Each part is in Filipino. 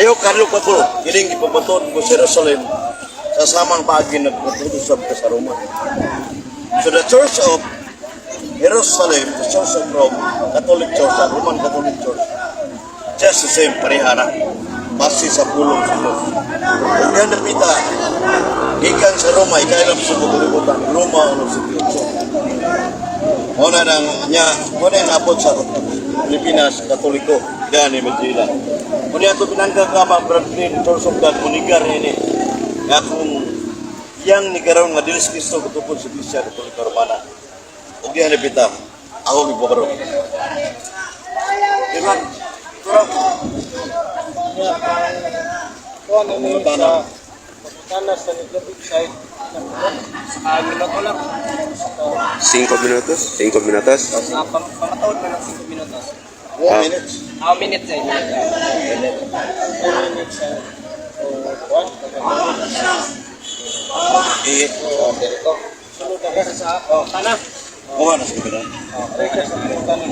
Ayaw kadlok pa po, kining ipapaton ko sa Jerusalem sa samang pagi nagpatutusab ka sa Roma. So the Church of Jerusalem, the Church of Rome, Catholic Church, Roman Catholic Church, just the same, parihara. Base sa pulong sa Diyos. Kung yan napita, ikan sa Roma, ikailang sa katulibutan, Roma o sa Diyos. Una nang niya, una yung napot sa Pilipinas, Katoliko, gani Manila. Una ito pinanggang kamang Brooklyn, Church of God, Munigar ini. Kaya kung yang nigaraw nga Dilis Cristo katupod sa Iglesia Katolika Romana, huwag yan napita, ako nagpaparo. Diba? Turang. Kung ano yung sa Pagkana sa negative side, minuto lang. 5 minutos? 5 minutos? Pamatawad na ng 5 minutos. 1 minute. Minutes ay minutes. 2 minutes ay 1. Dito. Sunod na kasi sa Kana. Oo, nasa kabila. Reka sa Kana.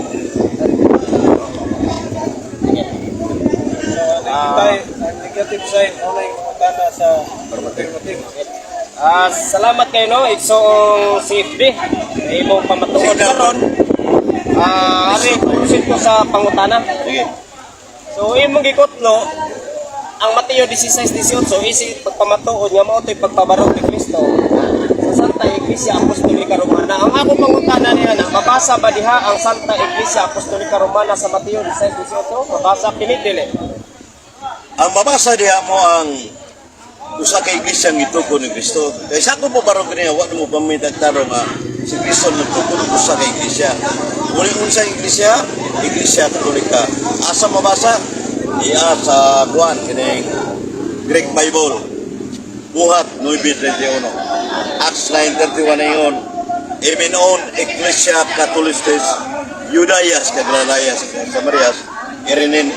Negative side, ano yung Kana sa affirmative. Salamat kayo no, iksong CFD. Imong pamatuod karon. Ari, kusit ko sa pangutana. Sige. So imong gikotlo ang Mateo 16:18 isi pagpamatuod nga mao toy pagpabarog ni Kristo sa Santa Iglesia Apostolika Romana. Ang akong pangutana niya na mabasa ba diha ang Santa Iglesia Apostolika Romana sa Mateo 16:18? Mabasa pinidili. Ang mabasa diha mo ang usa ka iglesia ng ituko ni Kristo. Kaya sa ako po barong kaniya, wala mo pamitagtaro nga si Kristo nagtuko ng usa ka iglesia. Muling unsa iglesia? Iglesia Katolika. Asa mabasa? Iya sa Juan, kining Greek Bible. Buhat 9:31. Acts 9:31 na yun. Iminon Iglesia Catholicos Judaias Kaglalayas Samarias irinin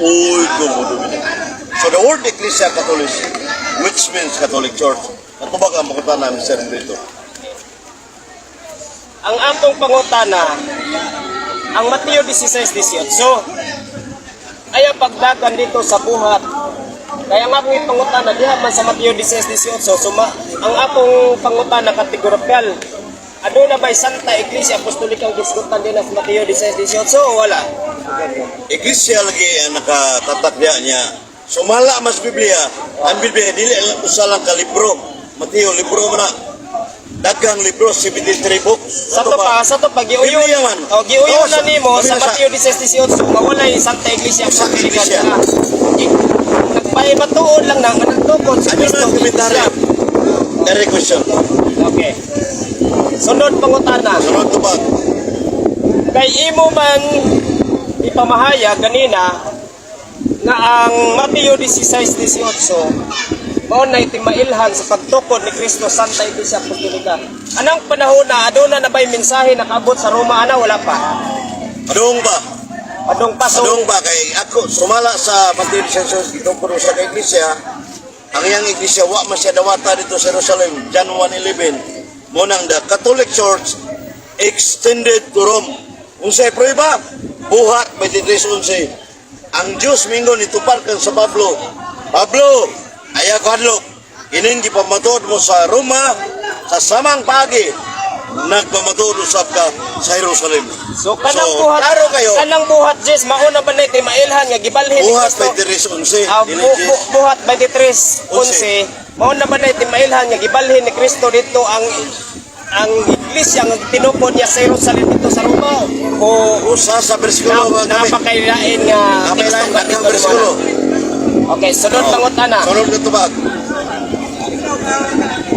uy kumudumina. So the word Ecclesia Catholic, which means Catholic Church, natubag ang makita namin sa dito. Ang atong pangutana, ang Mateo 16:18, ay ang pagdagan dito sa buhat. Kaya ang akong pangutana, diha man sa Mateo 16:18, ang akong pangutana kategorikal, aduna ba'y Santa Iglesia Apostolikang gisgutan din sa Mateo 16:18 o wala? Iglesia lagi ang nakatatakya niya. Sumala mas Biblia. Ang Biblia, dili usa lang ka libro. Mateo, libro man na. Dagang libro, 73 books. Sa to pa, giuyon. Biblia man. O, giuyon na Oo, nimo sa Biblia Mateo 16:18, mawalay Santa Iglesia Santa Apostolica. Iglesia. Nagpahimatuon lang na, nagtukod sa Ano Kristo. na ang komentaryo? Direct question. Okay. Sunod pangutana. Sunod tubag. Kay imo man ipamahaya ganina nga ang Mateo 16:18 mao na itimailhan sa pagtukod ni Kristo Santa Iglesia Apostolica. Anong panahon na aduna na ba'y mensahe nakaabot sa Roma ana wala pa? Adong ba? Adong pa so Adong ba kay ako sumala sa Mateo 16 dito ko sa iglesia. Ang iyang iglesia wa man siya dawata dito sa Jerusalem, John 1:11. Mo nang the Catholic Church extended to Rome. Unsay prueba? Buhat 23:11. Ang Diyos mingon itupar kan sa Pablo. Pablo, ayaw kadlok. Ining gipamatod mo sa Roma sa samang pagi. Nagpamatod usab ka sa Jerusalem. so kanang So, buhat klaro kayo. kanang buhat Jess mauna ba na itimailhan nga gibalhin ni Buhat Kristo? 23:11. Buhat 23:11 mao na ba na itimailhan nga gibalhin ni Kristo dito ang iglesia nga tinupod niya sa Jerusalem dito sa Roma o Usa sa bersikulo nga kami. napakailain nga Kami teksto lang nga ang dito bersikulo. Okay, sunod pangutana. Sunod na tubag.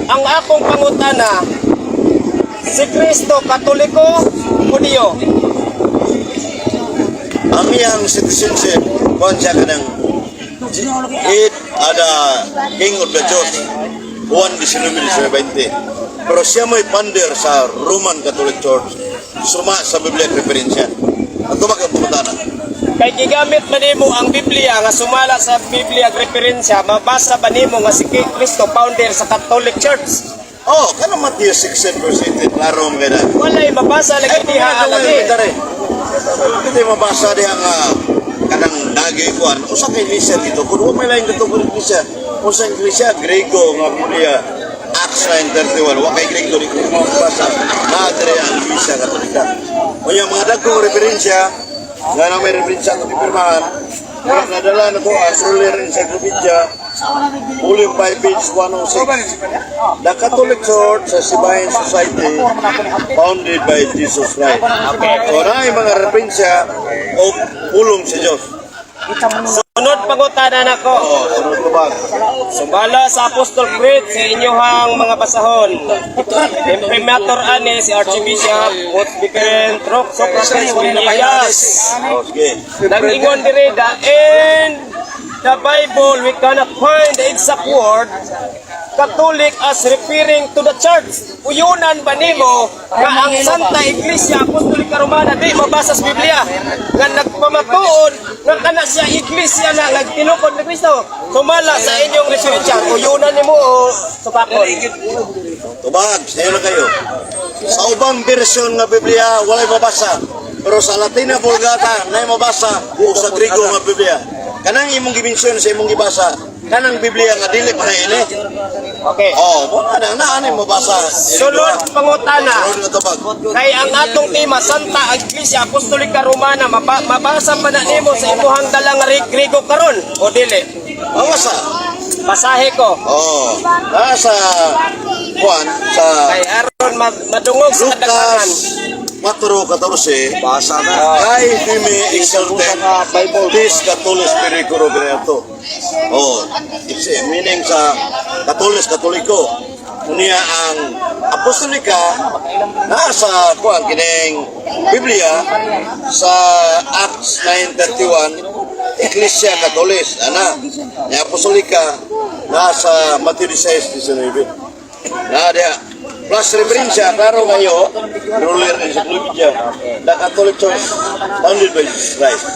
Ang akong pangutana, si Kristo Katoliko, Hudiyo. Ang iyang citizenship, kung siya ka ng it ada King of the Church, Juan 19:20. Pero siya may pander sa Roman Catholic Church, suma sa Biblia at referensya. At tubag ang pumutana. Kay gigamit ba nimo ang Biblia nga sumala sa Biblia ag referensya, mabasa ba nimo nga si Kristo founder sa Catholic Church? Oh, kana Matthew 16:18, klaro mo kaya. Walay mabasa lagi diha ang lagi. Hindi mabasa diha nga kanang nagikuan usa ka iglesia dito kun wa may lain katong iglesia usa iglesia Grego nga Biblia Acts 9:31 wa kay Grego di ko mabasa na dire ang iglesia katolika unya mga dagkong referensya nga na may referensya to pirmahan kaya nadala na to as earlier encyclopedia volume 5 page 106 the Catholic Church sa Sibayan Society founded by Jesus Christ. So na yung mga referensya o pulong sa Diyos. Sunod pangutanan ako. Sunod ko ba? Sumala sa Apostol Creed sa inyohang mga basahon. Imprimatur ani si Archbishop Different Rock Socrates Williams. Sige. Nag-ingon diri da in the Bible we cannot find the exact word Catholic as referring to the church. Uyunan ba nimo nga ang Santa Iglesia Apostolika Romana di mabasa sa Biblia nga nagpamatuod nga kana siya iglesia na nagtinukod ni Kristo. Sumala sa inyong research. Uyunan nimo o supakon. Tubag, sayo na kayo. Sa ubang version nga Biblia, walay mabasa. Pero sa Latina Vulgata, na mabasa o sa Grigo nga Biblia. Kanang imong gimensyon sa imong gibasa, kanang Biblia nga dili pa ini. Okay. Oh, mo na ani mabasa. Sunod pangutana. Sunod na tubag. Kay ang atong tema Santa Iglesia Apostolika Romana mabasa pa na nimo sa imuhang dalang Grigo karon o dili? Mabasa. Basahe ko. Oh, nasa Juan sa Kay aron madungog sa kadaghanan. Lucas 4:14 basa na. Kay dimi exalted this Catholic Spirit Roberto. Oh, it's meaning sa Katoliko. Unya ang apostolika nasa kuan kining Biblia sa Acts 9:31 Iglesia Katolis ana ni apostolika nasa Mateo 16:19 na dia plus referensya klaro kayo ruler in Encyclopedia the Catholic Church founded by Jesus Christ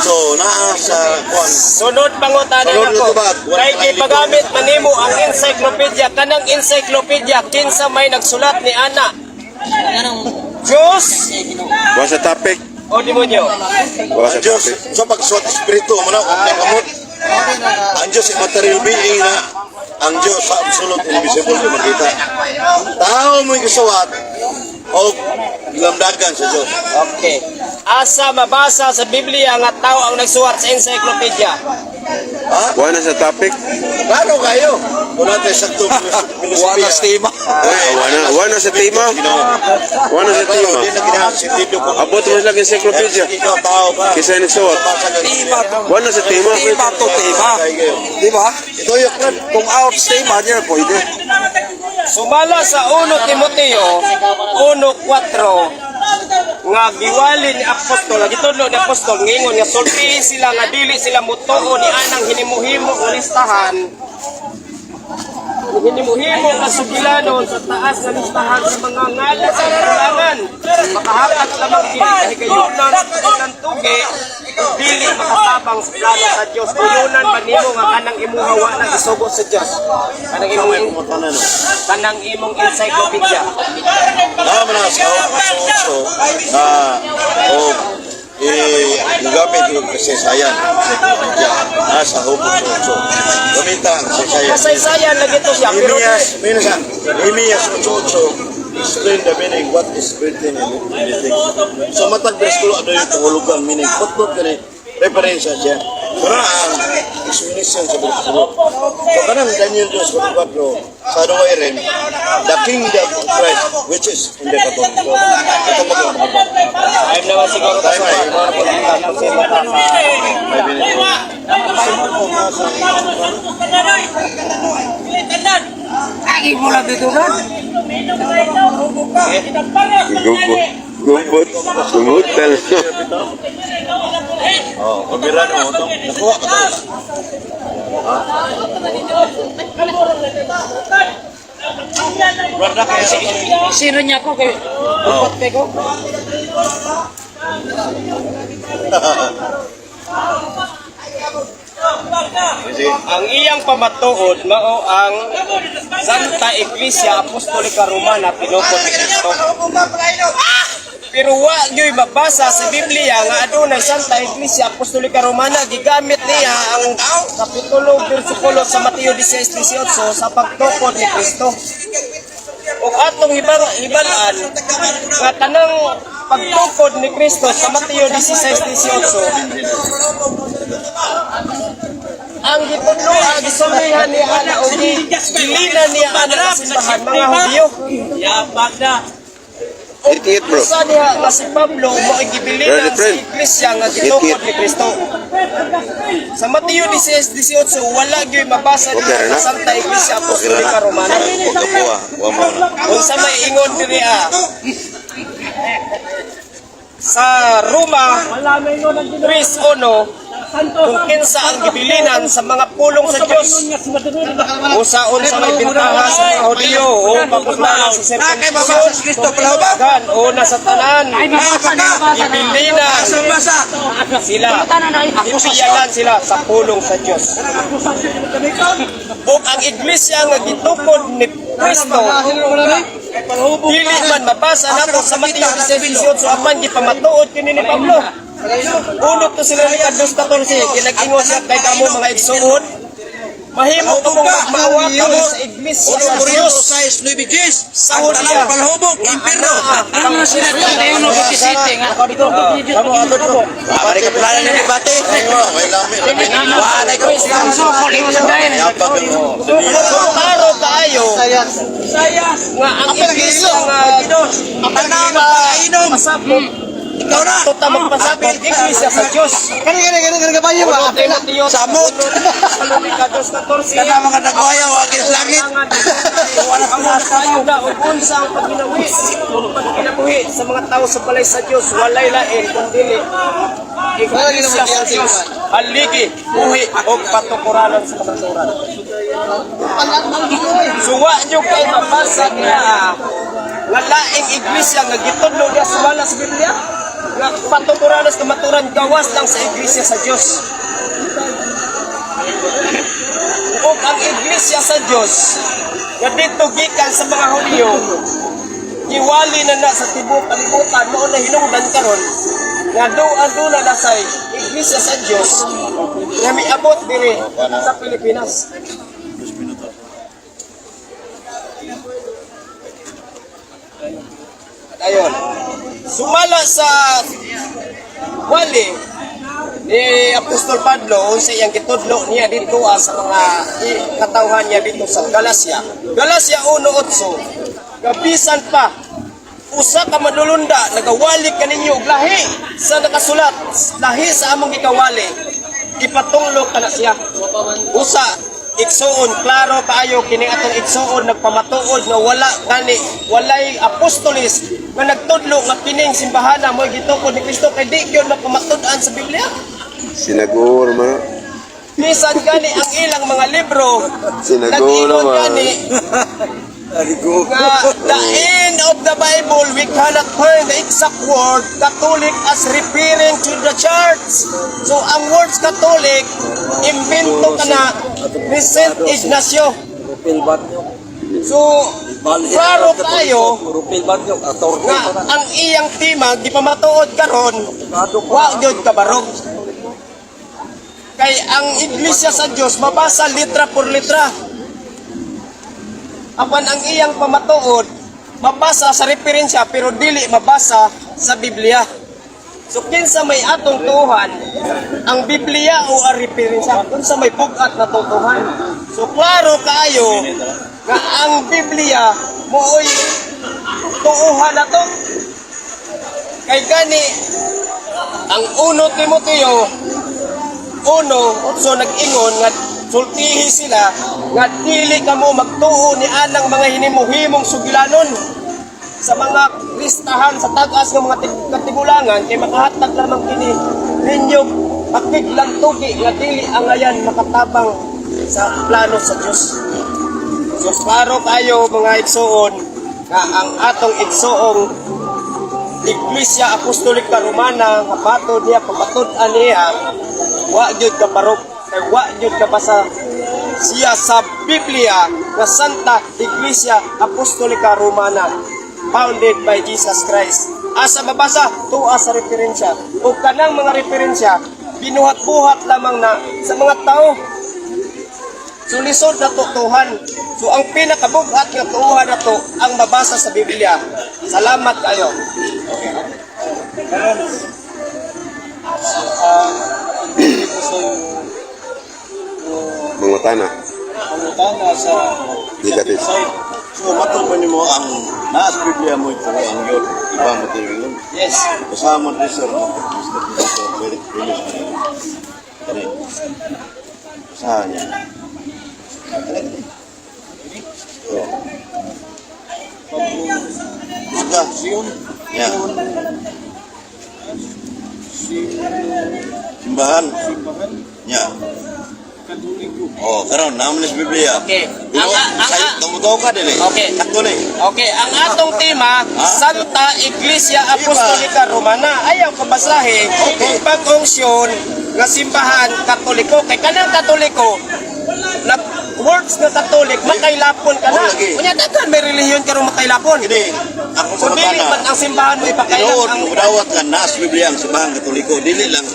so nasa kuan Sunod pangutana Sunod nako. na tubag. Kay gipagamit manimo ang encyclopedia kanang encyclopedia kinsa may nagsulat ni ana. Diyos Buwan sa topic. o demonyo? Buwan sa ang Diyos topic. sa pagsuot espiritu mo na kamot ang Diyos ay material being na ang Diyos sa absolute invisible na makita tao mo ikusuwat o lamdagan sa Diyos. Okay. Asa mabasa sa Biblia nga tao ang nagsuwat sa encyclopedia? Ha? Buwan na sa topic. Klaro kayo kung natin sa filosofiya Buwan na sa tema. Buwan na sa tema. Hindi na ginasitido ko Abot mo lang encyclopedia. ikaw tao ka Kisa nagsuot. Buwan na sa tema. Tema to tema. Di ba? ito yung Kung out tema niya, pwede. Sumala sa 1 Timoteo 1:4 nga giwali ni apostol, gitudlo ni apostol ngingon nga sultihin sila nga dili sila mutuo ni anang hinimuhimo nga listahan. Hinimuhimo nga sugilanon sa taas nga listahan sa mga ngalan sa kalangan. Makahakat lamang dili kahigayunan sa ilang tugi dili makatabang sa plano sa Dios. Uyunan ba nimo nga kanang imong hawa na isugo sa Dios? Kanang imong encyclopedia. naman na sa so o gamit yung kasaysayan nasa hukot so gamita ang kasaysayan Kasaysayan lagi to siya pero Nehemias 8:8 explain the meaning what is written in anything so matag berskulo ano yung tuhulugan meaning putput kani referensya siya pero ang explanation sa berskulo so kanang Daniel 2:4 sa Noe rin the kingdom of Christ which is in the Catholic ito pagkakababa ayun naman siguro tayo ay mga pagkakita kasi matasa 5 minutes Agi mo lang dito na. Gumbot. Gumutal. oh pabira mo to nakuha ka to Sino niya ko kay Upat ko? kasi ang iyang pamatuod mao ang Santa Iglesia Apostolika Romana pinupod ni Kristo. Pero wa gyud mabasa sa Biblia nga adunay Santa Iglesia Apostolika Romana, gigamit niya ang kapitulo bersikulo sa Mateo 16:18 sa pagtukod ni Kristo. Ug atong hibalaan nga tanang pagtukod ni Kristo sa Mateo 16:18 ang gitudloan gisulihan niya ana o gilinan niya ana sa simbahan mga Hudyo. Itit bro. Sa diha nga si Pablo mo gibilinan sa iglesia nga gitukod ni Kristo. Sa Mateo 16:18 wala gyud mabasa diha sa Santa Iglesia Apostolika Romana. Unsa may ingon diri sa Roma 3:1 kung kinsa ang gibilinan sa mga pulong sa Dios. Usaon sa may bintaha sa mga Hudyo o papuntahan sa serkisyon. Gan una sa tanan gibilinan sila. Ipiyagan sila sa pulong sa Dios. O ang iglesia nga gitukod ni Kristo dili man mabasa nato sa Mateo 16:18 apan gipamatuod kini ni Pablo. Unod to sila ni Kadus 14 kinag-ingon siya kay kamo mga igsuon mahimo ko mong magmaawa kamo sa iglesia sa Dios sa Hudyo palhubog impierno ang sila dayon no city nga dito pare ka pala ni debate wala ka so paro kaayo nga ang iglesia nga ang pasapot ikaw na! Tota magpasapit, iglesia sa Diyos. Kani kabayo ba? Samot! Salumika Diyos 14. Kana mga nagwayaw, agis langit. Ang mga tayo na, unsa ang paginawi. Paginabuhi sa mga tao sa balay sa Diyos, walay lain, kundili. Iglesia sa Diyos, haligi, buhi, o patukuranan sa kamaturan. Suwa nyo kayo mabasa niya. Nga laing iglesia nga gitudlo niya sumala sa Biblia nga patukuranas kamaturan gawas lang sa iglesia sa Dios. Ug ang iglesia sa Dios nga dito gikan sa mga Hudyo giwali na sa tibuok kalibutan mao na hinungdan karon nga aduna na sa iglesia sa Dios nga miabot diri sa Pilipinas. Ayon. Sumala sa wali ni Apostol Pablo sa iyang gitudlo niya dito sa mga katawhan niya dito sa Galacia. Galacia 1:8. Gabisan pa usa ka madulunda nagawali kaninyo og lahi sa nakasulat lahi sa among gikawali ipatunglo kana siya. Usa igsuon klaro kaayo kini atong igsuon nagpamatuod nga wala gani walay apostolis nga nagtudlo nga kining simbahana mo gitukod ni Kristo kay di gyud napamatud-an sa Biblia. Sinagur man. Bisan gani ang ilang mga libro Sinagur man. Gani nga the end of the Bible we cannot find the exact word Catholic as referring to the church. So ang words Catholic invento kana ni Saint Ignacio. So klaro tayo nga ang iyang timag di pa matuod karon wa gyud kabarog. Kay ang iglesia sa Dios mabasa litra por litra. Apan ang iyang pamatuod mabasa sa referensya pero dili mabasa sa Biblia. So kinsa may atong tuhan ang Biblia o ang referensya kunsa may bugat na tutuhan. So klaro kaayo nga ang Biblia mooy tuuhan na to. Kay gani ang 1 Timoteo 1:8 nag-ingon nga sultihi sila nga dili kamo magtuo ni anang mga hinimuhimong sugilanon sa mga listahan sa tagas ng mga katigulangan kay makahatag lamang kini ninyo pakiglang tugi nga dili ang ayan makatabang sa plano sa Dios. So klaro kayo mga igsuon nga ang atong igsuong Iglesia Apostolika Romana nga patod niya papatud-an niya wa gyud ka parok kay wa gyud ka basa siya sa Biblia nga Santa Iglesia Apostolika Romana founded by Jesus Christ. asa mabasa tuwa sa referensya. O kanang mga referensya binuhat-buhat lamang na sa mga tao. So lisod na tutuhan. So ang pinakabugat nga tuuhan na to ang mabasa sa Biblia. Salamat kayo. Mga tana. Pangutana sa Negative. So, matulpan mo ang naas Biblia mo ito ang yun. Ibang material yun. yes. Kasama rin sir. Very famous. Kani. Saan yan? Sudah. Ya. Simbahan. Ya. Oh, karon naman sa Biblia. Okay. Pero, tumutuo ka din eh. Okay. Katuloy. Okay, ang atong tema, Santa Iglesia Apostolica Romana. Ayaw kabasahin kung pag-unksyon nga simbahan Katoliko. Kay kanang Katoliko, na words nga Katolik, makailapon ka na. Oh, lagi. Kunya daghan may relihiyon ka rin makailapon. Hindi. Ako sa Kung dili man katana. ang simbahan mo ipakailan Tinuod, ang mudawat ka naas Biblia ang simbahan Katoliko. Dili lang.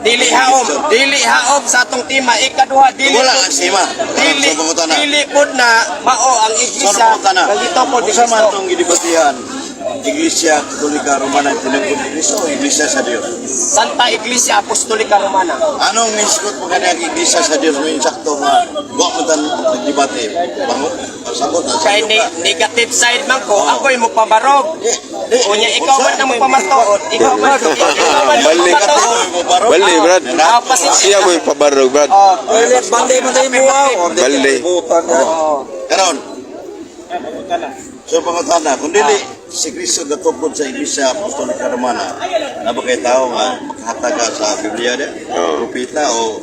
dili haom sa atong tema ikaduha dili Wala pud- ang sima. dili Sa pangutana. dili pud na mao ang Sa iglesia pangutana. nagito po Kung sa man itong gidibatihan, Iglesia Katolika Romana, tinagod ni Cristo o Iglesia sa Diyos? Santa Iglesia Apostolica Romana. Anong miskot mo kanya ang Iglesia sa Diyos? May insakto nga, huwag mo tan nagdibate. Sagot na sa Kay iyo ka. negative side man ko, ako'y mo pabarog. Unya ikaw man na mo pamatuod, ikaw man Balik. pamatuod. Bali, Brad. Ah, pasensya. Siya mo yung pabarog, Brad. Bande man tayo mo wow. Bali. Karon. So pangutana, kung dili si Cristo gatupod sa Iglesia Apostolica Romana, na ba kayo tao nga makahatag ka sa Biblia de? Propeta o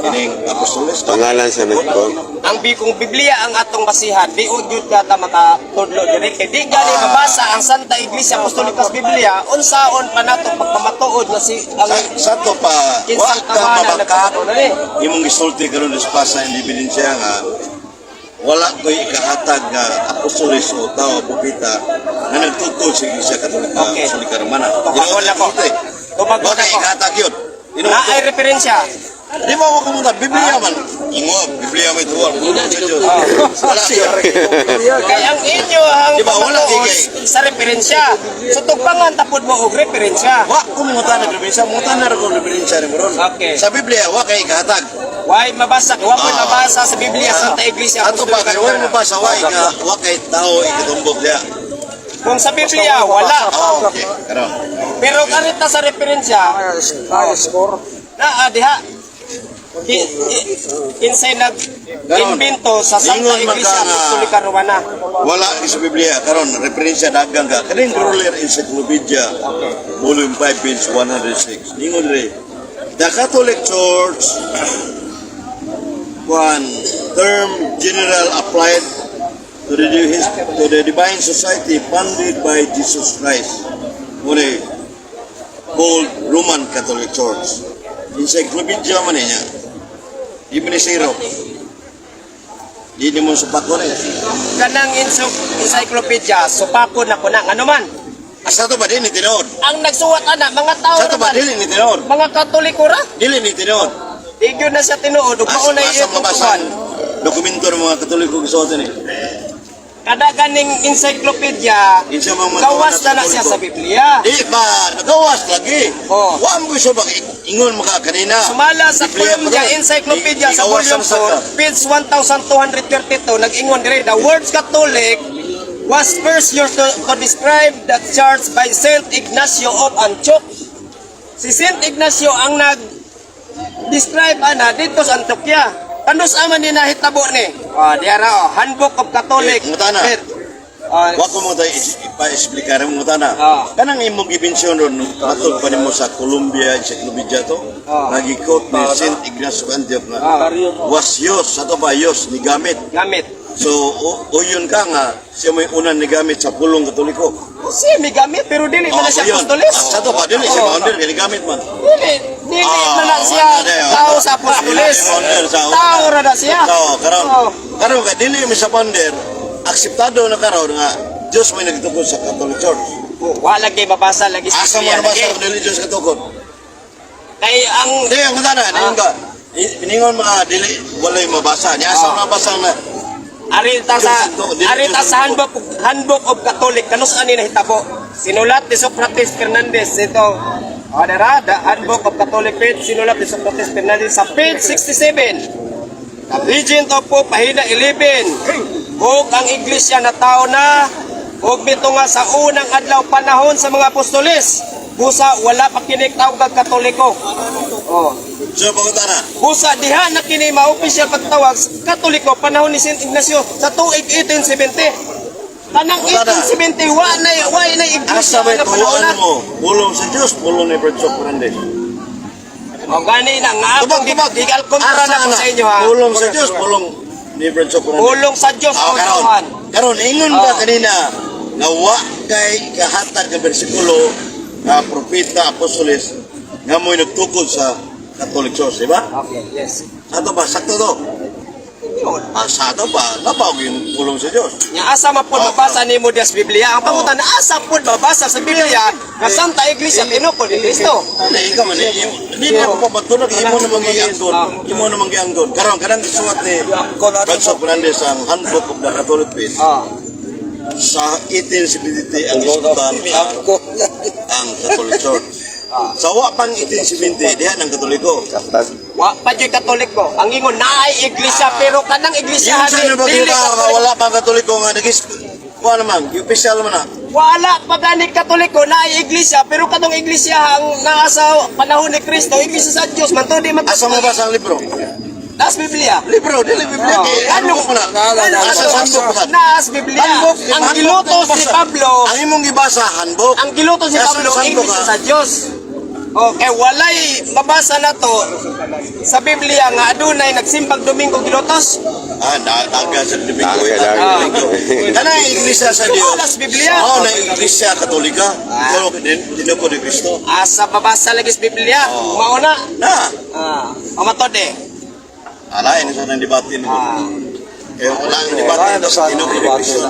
ining apostoles? Pangalan sa nagko. Ang kung Biblia ang atong basihan, di udyod ka ta makatudlo diri kay di gali mabasa ang Santa Iglesia Apostolica sa Biblia unsaon pa nato pagpamatuod na si ang Sa to pa, kinsang wag ka kamana mabangkat. nagpamatuod na ni. Imong gisulti karon sa pasa ang ebidensya nga wala ko'y ikahatag nga apostoles o tao o propeta na nagtutol sa Iglesia Katolika Okay. Apostolica Romana. Tumagon ako. Tumagon Wala ako. ikahatag yun. Na ay referensya. Di ba ako kumunta? Biblia man. Ingob, Biblia may tuwal. Wala yun. Kay ang inyo ang Di ba, wala pamatuod kay- sa referensya. So tugbangan tapod mo og referensya. Wa kumunta na referensya, munta na rin kung referensya rin mo ron. Okay. Sa Biblia, wa kay ikahatag. Why mabasa? Wa mo mabasa sa Biblia Santa Iglesia Ato pa, Apostolica kaya wala mo Romana. ba sa wa nga, wa kay tao ikatumbok niya. Kung sa Biblia wala. Oh, okay. Karon. Pero karita sa referensya, Score. na diha insay nag-invento sa Santa Ingon man Iglesia ka nga. Apostolica Romana. Wala sa Biblia karon referensya dagang ka. Kaning Ruler Encyclopedia, Volume 5, page 106. Ningon rin, the Catholic Church, one term general applied to the Divine Society funded by Jesus Christ. Muna called Roman Catholic Church. Encyclopedia man niya. Di ba ni zero? Di mo supat ko rin. Kanang encyclopedia, supako na ko na. Ano man? Asa to ba din ni tinood? Ang nagsuwat ana, mga tao Sa to ba naman, dili ni tinood? mga Katoliko ra. Dili ni tinood. Igyo na siya tinuod, ug Asa mauna asa iyo mabasan tutuban. dokumento ng mga Katoliko gusto ni. Kada ganing encyclopedia, Insa mga gawas na siya sa Biblia. Di ba nagawas lagi? Oh. Wa mo gusto ba ingon mga kanina? Sumala sa Biblia pa Columbia rin. Encyclopedia sa Igawasan volume sa ka. 4, page 1232, nag-ingon dire, the word Catholic was first used to describe the church by Saint Ignacio of Antioch. Si Saint Ignacio ang nag-describe dito sa Antioquia. Kanus aman ni nahitabo ni. Diara Handbook of Catholic. Mutana. Wa ko mo tayo ipa-explicar mo tana. Kanang imong gibensyon ron matud pa nimo sa Columbia Encyclopedia to. Nagi-quote ni Saint Ignacio of Antioch nga was yos ato ba yos ni gamit. Gamit. So uyon ka nga siya may unang ni gamit sa pulong Katoliko. Siya may gamit pero dili man na siya apostoles. Sa to ba dili siya founder ni gamit man. Dili man na siya tao sa apostoles. Tao ra na siya. Tao karon ka dili mi sa founder akseptado na karon nga Diyos may nagtukod sa Catholic Church. Wala kay mabasa lagi sa Asa mo Biblia. nabasa lagi. ang religious katukod? Kay ang Hindi, ang kutana, ningon ka. Ningon mga dili, walay mabasa. Niya asa mo nabasa na, arita sa handbook of Catholic kanus ani nahitabo. Sinulat ni Socrates Fernandez ito. Adara, the handbook of Catholic faith sinulat ni Socrates Fernandez sa page 67. The Regent of Pope pahina 11. Ug ang iglesia na tao na ug bito nga sa unang adlaw panahon sa mga apostoles. Busa wala pa kini tawag Katoliko. Oh. so pagkutana. Busa diha na kini ma-official pagtawag Katoliko panahon ni Saint Ignacio sa tuig 1870. Kanang 1870 wa na iglesia Asa ba na panahon na. tuwaan mo? Pulong sa Diyos, pulong ni Bertso Fernandez. O gani na nga Tubag, akong tubag. gigal kontra Asa na ko na, sa inyo ha. pulong sa Diyos, pulong ni Bertso Fernandez. Pulong sa Dios Oh, o karon. Tuhan. Karon ingon ba kanina nga wa kay kahatag nga bersikulo nga propeta apostoles nga mo'y nagtukod sa Catholic Church, di ba? Okay, yes. Ato ba sakto to? Sa ato ba labaw yung pulong sa Dios? Nya asa man pud mabasa nimo dias Biblia. Ang pangutan na asa pud mabasa sa Biblia nga Santa Iglesia tinupod ni Kristo. Ikaw man hindi na ko pabatunog imo na mangyanggon. Imo na mangyanggon. Karon kanang gisuwat ni Bertso Fernandez ang Handbook of the Catholic Faith. Ah. Sa 1870 ang isutan ang Catholic Church. Sa wa pang 1870 diha ng Katoliko. Wa pa jud Katoliko. Ang ingon naay iglesia pero kanang iglesia Yung sa nabagita nga wala pang Katoliko nga nagis kuha naman, yung official man na. wala pa gani Katoliko naay iglesia pero kadong iglesia ang naa sa panahon ni Kristo iglesia sa Dios man to di man. Asa mo ba sa libro? Nas Biblia. Libro, dili Biblia. Ano ko na? Asa sa handbook ba? Nas Biblia. Ang gilutos ni Pablo, Ang imong gibasa handbook. ang gilutos ni Asa Pablo sa handbook, iglesia ha? sa Dios. Okay, walay mabasa na to sa Biblia nga adunay nagsimbag Domingo gilutos. Daga sa Domingo. Daga. Kanang iglesia sa Dios. Nas Biblia. Oo, na iglesia Katolika. Pero dinako ni Kristo. Asa babasa lagi sa Biblia. Mauna. Na. Pamatod eh. Alain sa nang debate nito. Wala ang debate nito sa dinako ni Kristo.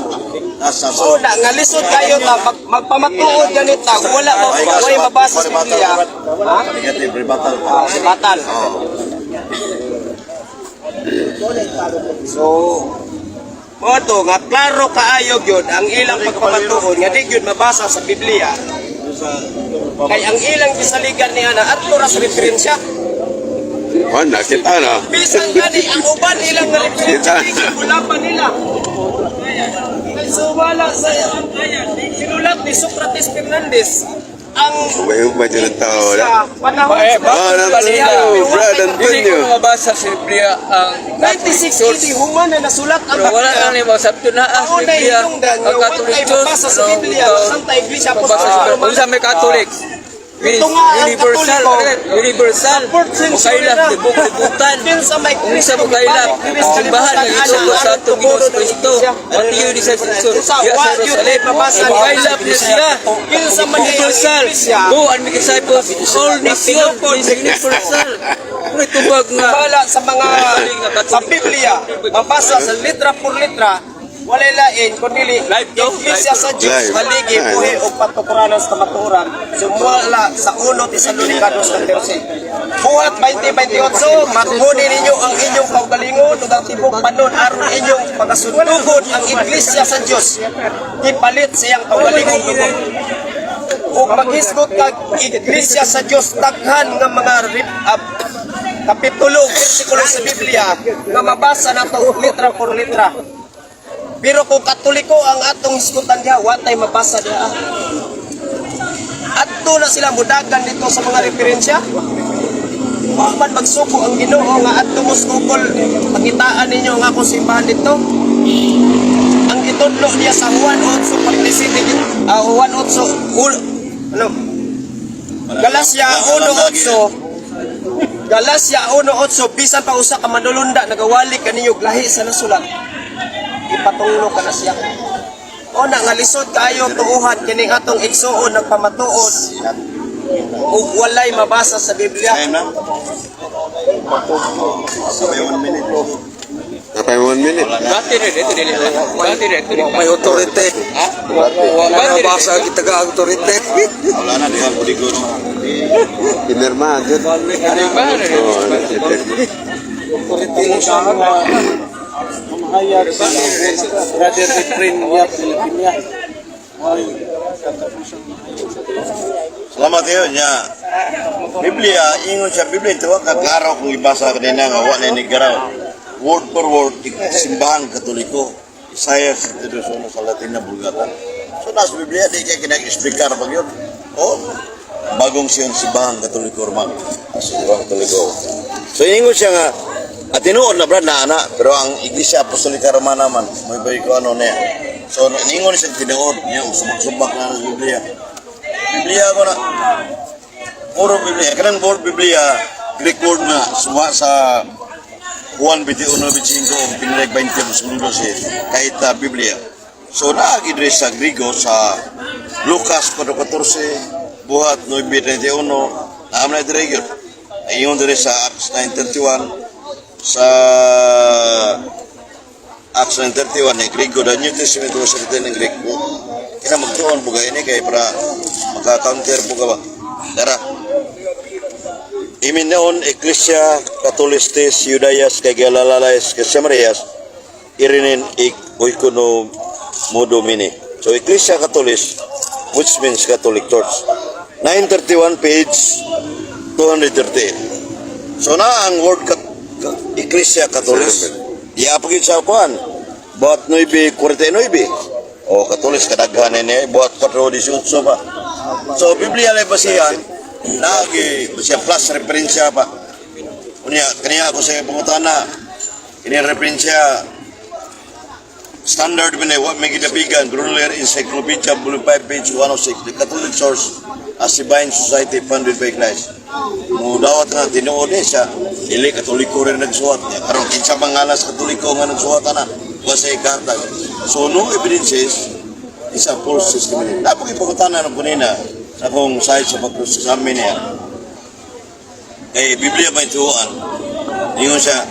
Nasa sa Una nga lisod kayo ta magpamatuod ganita wala mabasa sa Biblia. Ha? negative rebuttal. Si Batal. So, moto nga klaro kaayo gyud ang ilang pagpamatuod nga di gyud mabasa sa Biblia. Kay ang ilang gisaligan niya na adto ra sa referensya. Nakita na. Bisan gani ang uban ilang nga referensya di wala pa nila. So wala sa sinulat ni Socrates Fernandez ang Yung ba dyan ang tao na? sa panahon Brad Hindi Antonio. ko mabasa sa Biblia ang 96 AD human na nasulat ang pero wala lang ni mga sabto na ang Ako na Biblia hinungdan ang nga Catholic wala Church mabasa sa Biblia Santa Iglesia mabasa kung sa may Catholic Ito nga ang universal Katoliko. universal Fourth century kaila na. libutan Din sa may kung sa kaila simbahan ng Isus sa atong Ginoong Kristo Mateo 16 Sa ya sa wa yun Jerusalem ay mabasa ang kaila na sila Din sa may universal Iglesia. go and make disciples all nation is universal kung itubag nga Bala sa mga sa Biblia mabasa sa litra por litra walay lain kundi Iglesia sa Diyos Live. haligi buhi o patukuranan sa kamatuoran sumwala sa 1 Tesalonica 2:13 buhat 20:28 magmuni ninyo ang inyong kaugalingon ug ang tibok panon aron inyong pagasunugod ang Iglesia sa Diyos ipalit sa iyang kaugalingon lubog ug maghisgot kag Iglesia sa Diyos daghan nga mga kapitulo bersikulo sa Biblia nga mabasa nato litra por litra. Pero kung Katoliko ang atong hisgutan diha, watay mabasa diha. Adto na sila mudagan dito sa mga referensya. Wa man magsuko ang Ginoo nga adto mo sa Google pakitaan ninyo nga akong simbahan dito. Ang itudlo niya sa Juan 8:47 Juan 8 ano? Galacia 1:8 Galacia 1:8 bisan pa usa ka manulunda nagawali kaniyo lahi sa nasulat. Ipatunglo ka na siya. O na nga lisod kayo tuuhan kining atong igsuon nagpamatuod ug walay mabasa sa Biblia. Ayun na. Sabay 1 minute. Napay 1 minute. Bati rin ito dili. Bati rin ito. May authority. Ha? Wala basa kita ka authority. Wala na diha buligo no. Pinirma, Jud. Ano ba rin? Oo, Authority mo sa mamahayag sa brother Efrain niya Pilipina. Salamat kayo niya. Biblia, ingon siya, Biblia ito, kaklaro kung ibasa kanina nga, wala ni garaw. Word for word, simbahan katoliko. Isaiah 52 sa Latin na Bulgata. So, nasa Biblia, di kayo kinag-explicar pag yun. O, bagong siyang simbahan katoliko, Roman. Simbahan katoliko. So, ingon siya nga, at tinuod na brad na anak, pero ang Iglesia Apostolika Romana man, may bari ko ano niya. So, ingon siya tinuod niya, sumak-sumak na sa Biblia. Biblia ko na, puro Biblia. Kanang word Biblia, Greek word na, suwa sa Juan 21:25, pinireg 20:12, kahit Biblia. So, naagidres sa Grigo sa Lucas 4:14, buhat 9:31, naam na ito ayun dire sa Acts 9:31, sa Acts 9:31 ng Grigo, the New Testament was written in Greek. Kaya magtuon po kayo ini kaya para maka-counter po ka ba? Tara. Iminaon Ecclesia Catholistes Judaias kay Galalaes kay Samarias irinin oikono modo mini. So Ecclesia Catholis, which means Catholic Church. 931 page 238. So na ang word Ecclesia Catholis. Iapagin sa kuan. Buat 9:49. O Katolis kadaghan ni buat 4:18 pa. So Biblia lay basihan lagi siya plus referensya pa. Unya kaniya ako sa pangutana. Ini referensya standard binay wa may gidapigan Gruner Encyclopedia Volume 5 page 106 the Catholic Church as Divine Society funded by Christ. Mudawat nga tinuod siya dili Katoliko rin nagsuwat niya karon kinsa mangalas Katoliko nga nagsuwat ana basta ikarta. So no evidences is a false testimony. Dapat ipagkutanan ng kunina sa akong site sa pag-examine niya. Biblia ba ituan? Ingon siya,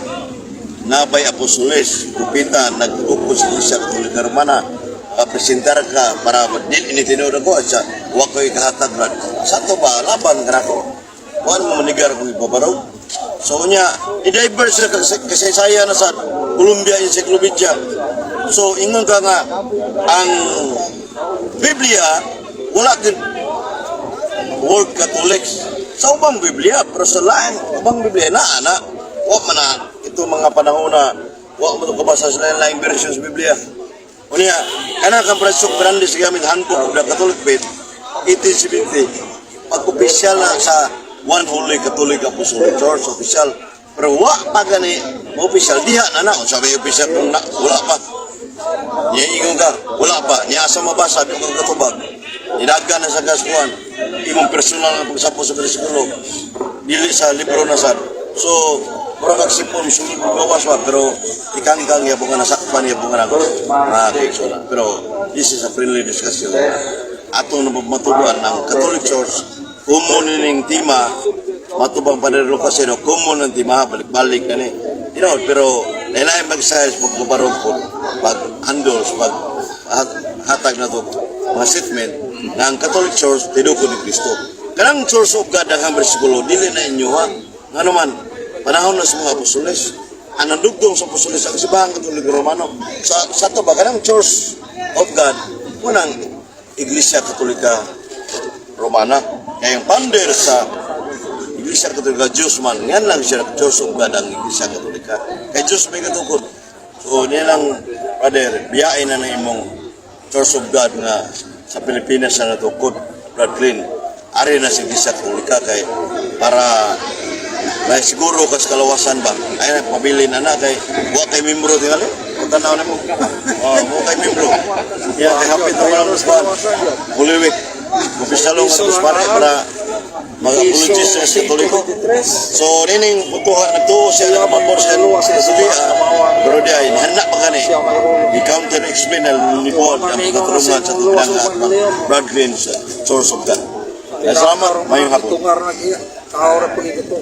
nabay apostoles, kupita, nag-upo sa Iglesia Katolika Romana, presentar ka para din initinod ako at siya, huwag ko'y kahatagran. Sa ito ba, laban ka na ko? Huwag mo manigar kung ipabaraw. So niya, i-diverse na kasaysayan na sa Columbia Encyclopedia. So ingon ka nga, ang Biblia, wala din word Catholics. Sa ubang Biblia, pero sa lain, ubang Biblia na, huwag man na, ito mga panahon na, huwag mo ito kabasa sa lain versions Biblia. O niya, kana kang Prasok Brandes gamit handbook of the Catholic Faith, 1870, pag-opisyal na sa One Holy Catholic Apostolic Church, official. Pero wala pa gani, official, diha na sabi official kung wala pa. Niya ingon ka, wala pa, niya asa mabasa, kung kang katubag. Nidaga na sa gaskuhan, imong personal na pagsapo sa bersikulo, dili sa libro na sad. So, mura kagsipon, sulod gawas pa, pero ikangkang ya bunga nasakpan ya bunga na kaiksona. Pero, this is a friendly discussion. Atong matuduan ng Catholic Church, kumunin ng tima, matubang panarilo kasi no, kumunin ng tima, balik-balik na ni. You know, pero, nailayan mag-size, pagbabarong po, pag-handles, pag-hatag na to, mga statement, na ang Catholic Church, tinuko ni Cristo. Kanang Church of God, ang bersikulo, dili na inyo ha. Nga naman, panahon na sa mga apostoles, ang nandugdong sa apostoles, ang sibahan Katolik Romano, sa ito ba, kanang Church of God, unang Iglesia Katolika Romana, kaya yung founder sa Iglesia Katolika, Diyos man, yan lang siya, Church of God, ang Iglesia Katolika. Kaya Diyos may katukod. So, nilang, brother, biyain na imong Church of God nga sa Pilipinas na natukod, Brad Clint. Ari na si Iglesia Katolika kay para na siguro kas kalawasan ba ay pabili na kay wa kay membro tingali tanaw na mo mo kay membro ya kay hapit na lang usban buliwik opisyalong atos para mga apologies sa Katoliko. So nining putuhan nagtuo siya ng pabor sa Katoliko pero di ay handa pa gani i counter explain ni Paul ang katulungan sa tulang Brad Clint sa Source of God. Salamat, mayong hapon. Tungar na kaya, kahawra po ito.